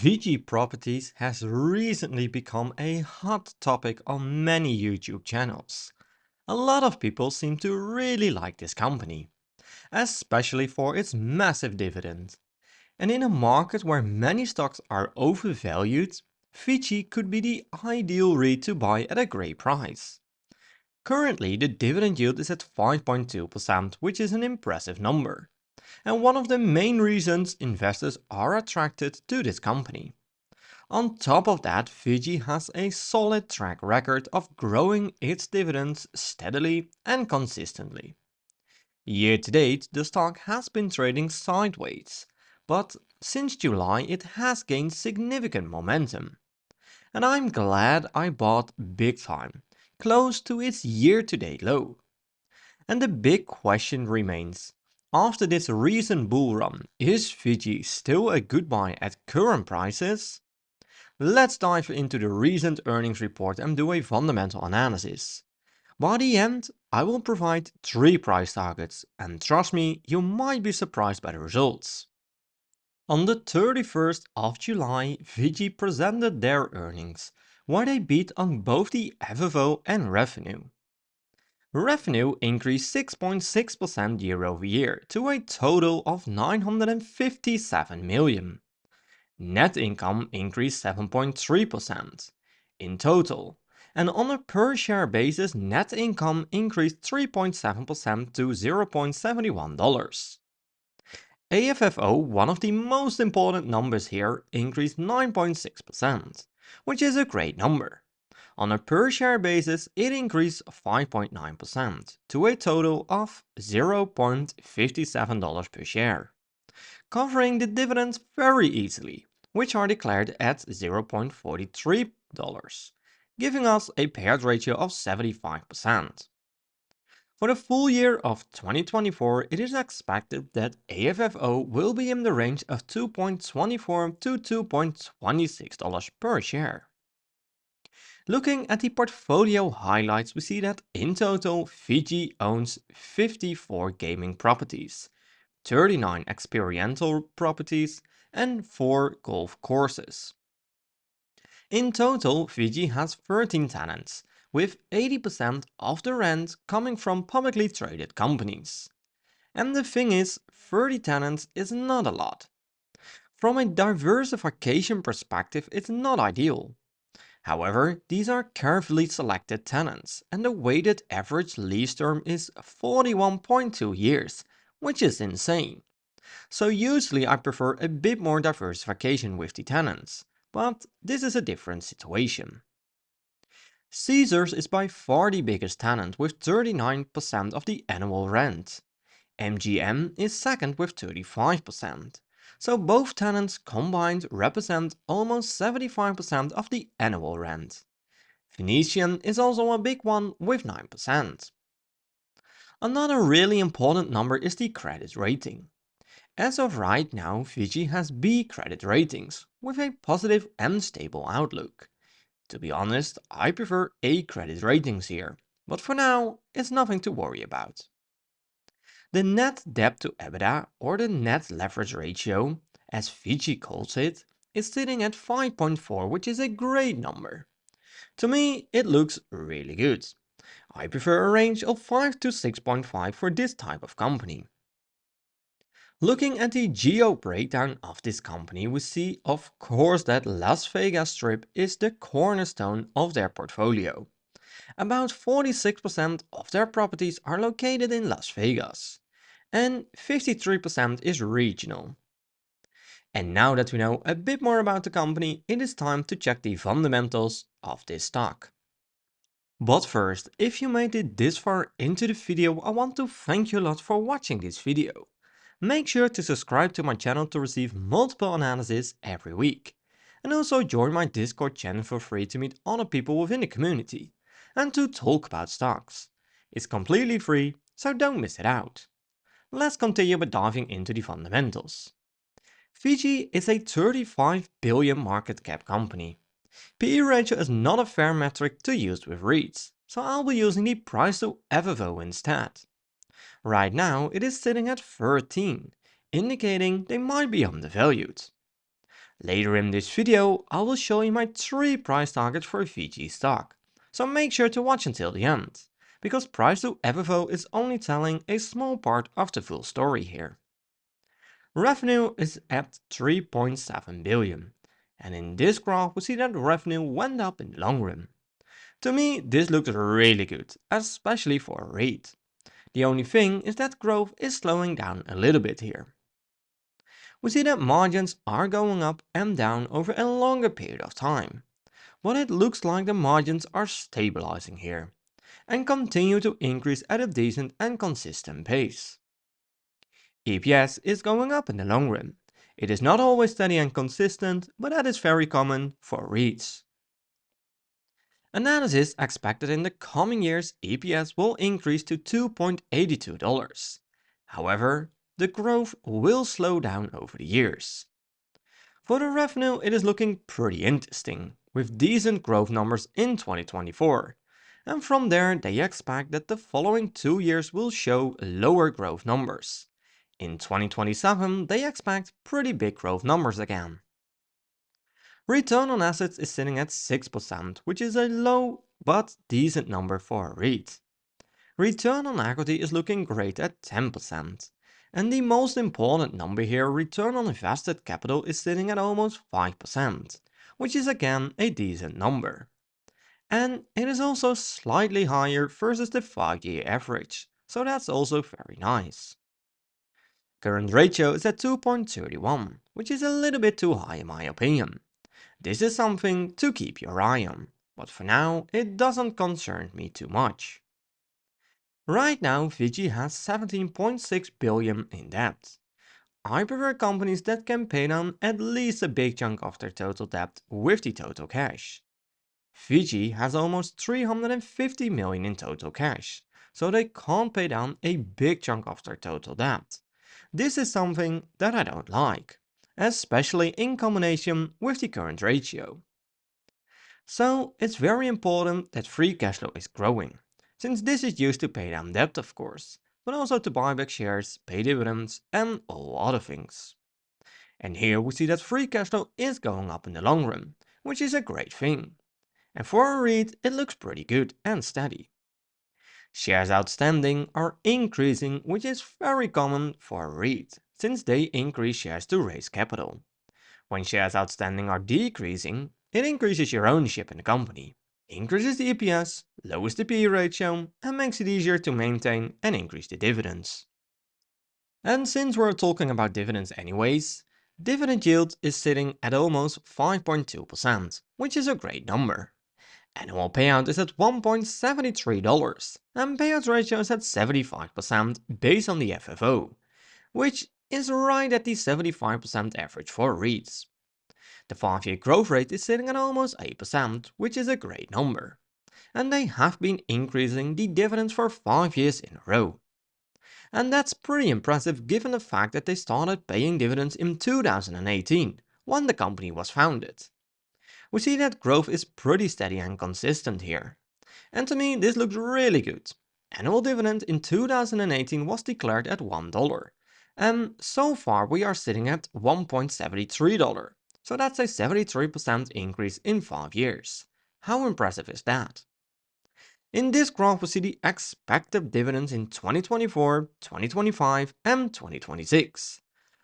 VICI Properties has recently become a hot topic on many YouTube channels. A lot of people seem to really like this company, especially for its massive dividend. And in a market where many stocks are overvalued, VICI could be the ideal REIT to buy at a great price. Currently, the dividend yield is at 5.2%, which is an impressive number, and one of the main reasons investors are attracted to this company. On top of that, VICI has a solid track record of growing its dividends steadily and consistently. Year to date, the stock has been trading sideways, but since July it has gained significant momentum. And I'm glad I bought big time, close to its year to date low. And the big question remains, after this recent bull run, is VICI still a good buy at current prices? Let's dive into the recent earnings report and do a fundamental analysis. By the end, I will provide 3 price targets, and trust me, you might be surprised by the results. On the 31st of July, VICI presented their earnings, where they beat on both the FFO and revenue. Revenue increased 6.6% year over year to a total of 957 million. Net income increased 7.3% in total, and on a per share basis, net income increased 3.7% to $0.71. AFFO, one of the most important numbers here, increased 9.6%, which is a great number. On a per share basis, it increased 5.9% to a total of $0.57 per share, covering the dividends very easily, which are declared at $0.43, giving us a payout ratio of 75%. For the full year of 2024, it is expected that AFFO will be in the range of $2.24 to $2.26 per share. Looking at the portfolio highlights, we see that in total, VICI owns 54 gaming properties, 39 experiential properties, and 4 golf courses. In total, VICI has 13 tenants, with 80% of the rent coming from publicly traded companies. And the thing is, 30 tenants is not a lot. From a diversification perspective, it's not ideal. However, these are carefully selected tenants, and the weighted average lease term is 41.2 years, which is insane. So usually I prefer a bit more diversification with the tenants, but this is a different situation. Caesars is by far the biggest tenant with 39% of the annual rent. MGM is second with 35%. So both tenants combined represent almost 75% of the annual rent. Venetian is also a big one with 9%. Another really important number is the credit rating. As of right now, VICI has B credit ratings, with a positive and stable outlook. To be honest, I prefer A credit ratings here, but for now, it's nothing to worry about. The net debt to EBITDA, or the net leverage ratio, as VICI calls it, is sitting at 5.4, which is a great number. To me, it looks really good. I prefer a range of 5 to 6.5 for this type of company. Looking at the geo breakdown of this company, we see of course that Las Vegas Strip is the cornerstone of their portfolio. About 46% of their properties are located in Las Vegas, and 53% is regional. And now that we know a bit more about the company, it is time to check the fundamentals of this stock. But first, if you made it this far into the video, I want to thank you a lot for watching this video. Make sure to subscribe to my channel to receive multiple analyses every week. And also join my Discord channel for free to meet other people within the community and to talk about stocks. It's completely free, so don't miss it out. Let's continue by diving into the fundamentals. VICI is a 35 billion market cap company. PE ratio is not a fair metric to use with REITs, so I'll be using the price to FFO instead. Right now, it is sitting at 13, indicating they might be undervalued. Later in this video, I will show you my 3 price targets for VICI stock, so make sure to watch until the end, because price to FFO is only telling a small part of the full story here. Revenue is at 3.7 billion, and in this graph we see that revenue went up in the long run. To me, this looks really good, especially for a REIT. The only thing is that growth is slowing down a little bit here. We see that margins are going up and down over a longer period of time, but it looks like the margins are stabilizing here and continue to increase at a decent and consistent pace. EPS is going up in the long run. It is not always steady and consistent, but that is very common for REITs. Analysis expected in the coming years EPS will increase to $2.82. However, the growth will slow down over the years. For the revenue, it is looking pretty interesting, with decent growth numbers in 2024. And from there, they expect that the following 2 years will show lower growth numbers. In 2027, they expect pretty big growth numbers again. Return on assets is sitting at 6%, which is a low but decent number for a REIT. Return on equity is looking great at 10%. And the most important number here, return on invested capital, is sitting at almost 5%, which is again a decent number. And it is also slightly higher versus the 5-year average, so that's also very nice. Current ratio is at 2.31, which is a little bit too high in my opinion. This is something to keep your eye on, but for now it doesn't concern me too much. Right now VICI has 17.6 billion in debt. I prefer companies that can pay down at least a big chunk of their total debt with the total cash. VICI has almost 350 million in total cash, so they can't pay down a big chunk of their total debt. This is something that I don't like, especially in combination with the current ratio. So it's very important that free cash flow is growing, since this is used to pay down debt of course, but also to buy back shares, pay dividends and all other things. And here we see that free cash flow is going up in the long run, which is a great thing. And for a REIT it looks pretty good and steady. Shares outstanding are increasing, which is very common for a REIT, since they increase shares to raise capital. When shares outstanding are decreasing, it increases your ownership in the company, increases the EPS, lowers the PE ratio, and makes it easier to maintain and increase the dividends. And since we're talking about dividends anyways, dividend yield is sitting at almost 5.2%, which is a great number. Annual payout is at $1.73, and payout ratio is at 75% based on the FFO, which is right at the 75% average for REITs. The 5-year growth rate is sitting at almost 8%, which is a great number. And they have been increasing the dividends for 5 years in a row. And that's pretty impressive given the fact that they started paying dividends in 2018, when the company was founded. We see that growth is pretty steady and consistent here. And to me this looks really good. Annual dividend in 2018 was declared at $1. And so far we are sitting at $1.73. So that's a 73% increase in 5 years. How impressive is that? In this graph we see the expected dividends in 2024, 2025 and 2026.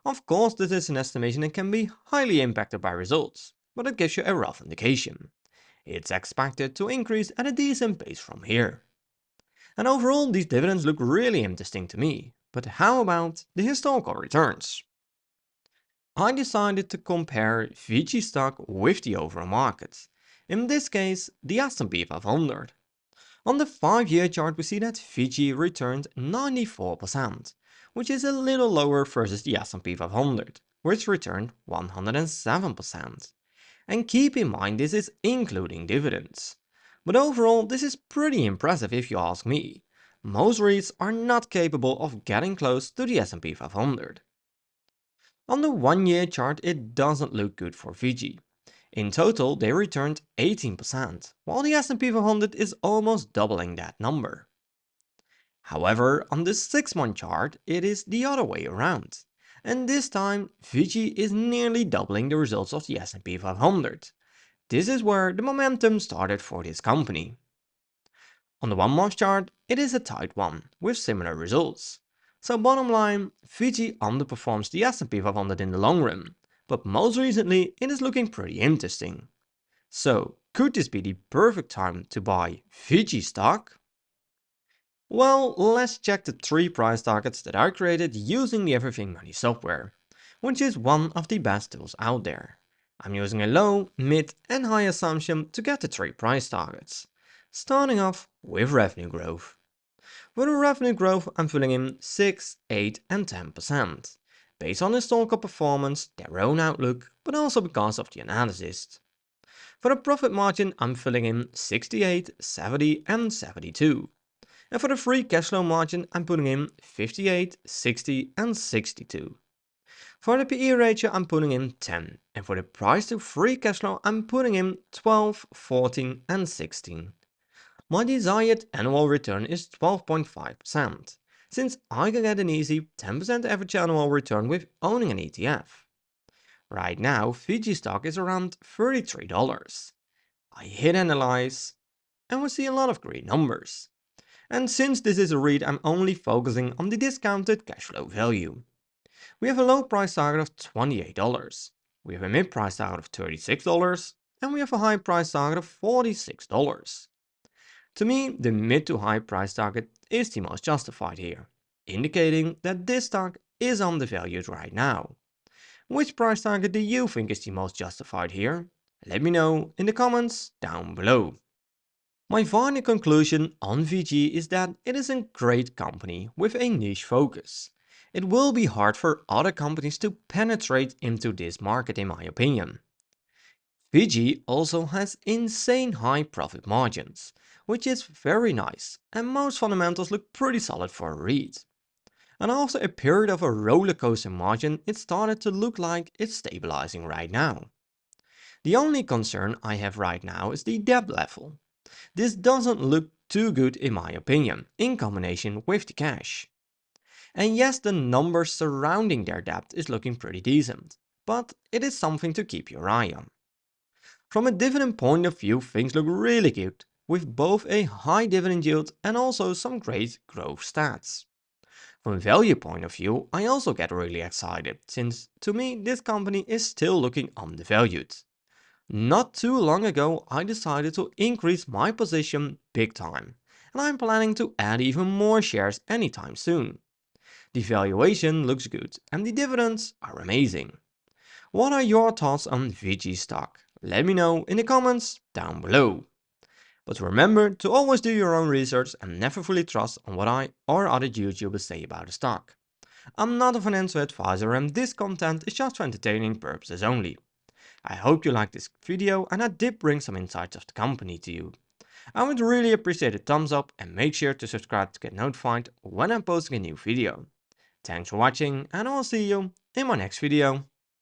Of course this is an estimation and can be highly impacted by results, but it gives you a rough indication. It's expected to increase at a decent pace from here. And overall these dividends look really interesting to me, but how about the historical returns? I decided to compare VICI stock with the overall market, in this case the S&P 500. On the 5-year chart we see that VICI returned 94%, which is a little lower versus the S&P 500, which returned 107%. And keep in mind this is including dividends. But overall this is pretty impressive if you ask me. Most REITs are not capable of getting close to the S&P 500. On the 1-year chart it doesn't look good for VICI. In total they returned 18%, while the S&P 500 is almost doubling that number. However, on the 6-month chart it is the other way around. And this time, VICI is nearly doubling the results of the S&P 500. This is where the momentum started for this company. On the 1 month chart, it is a tight one, with similar results. So bottom line, VICI underperforms the S&P 500 in the long run, but most recently it is looking pretty interesting. So, could this be the perfect time to buy VICI stock? Well, let's check the 3 price targets that I created using the Everything Money software, which is one of the best tools out there. I'm using a low, mid and high assumption to get the 3 price targets, starting off with revenue growth. For the revenue growth, I'm filling in 6, 8 and 10%, based on historical performance, their own outlook, but also because of the analysis. For the profit margin, I'm filling in 68, 70 and 72. And for the free cash flow margin, I'm putting in 58, 60 and 62. For the PE ratio, I'm putting in 10. And for the price to free cash flow, I'm putting in 12, 14 and 16. My desired annual return is 12.5%, since I can get an easy 10% average annual return with owning an ETF. Right now, VICI stock is around $33. I hit analyze, and we see a lot of green numbers. And since this is a REIT, I'm only focusing on the discounted cash flow value. We have a low price target of $28. We have a mid price target of $36, and we have a high price target of $46. To me, the mid to high price target is the most justified here, indicating that this stock is undervalued right now. Which price target do you think is the most justified here? Let me know in the comments down below. My final conclusion on VG is that it is a great company with a niche focus. It will be hard for other companies to penetrate into this market in my opinion. VG also has insane high profit margins, which is very nice, and most fundamentals look pretty solid for a REIT. And after a period of a rollercoaster margin, it started to look like it's stabilizing right now. The only concern I have right now is the debt level. This doesn't look too good in my opinion, in combination with the cash. And yes, the numbers surrounding their debt is looking pretty decent, but it is something to keep your eye on. From a dividend point of view, things look really good, with both a high dividend yield and also some great growth stats. From a value point of view, I also get really excited, since to me this company is still looking undervalued. Not too long ago, I decided to increase my position big time, and I'm planning to add even more shares anytime soon. The valuation looks good, and the dividends are amazing. What are your thoughts on VICI stock? Let me know in the comments down below. But remember to always do your own research and never fully trust on what I or other YouTubers say about a stock. I'm not a financial advisor and this content is just for entertaining purposes only. I hope you liked this video and I did bring some insights of the company to you. I would really appreciate a thumbs up and make sure to subscribe to get notified when I'm posting a new video. Thanks for watching and I will see you in my next video.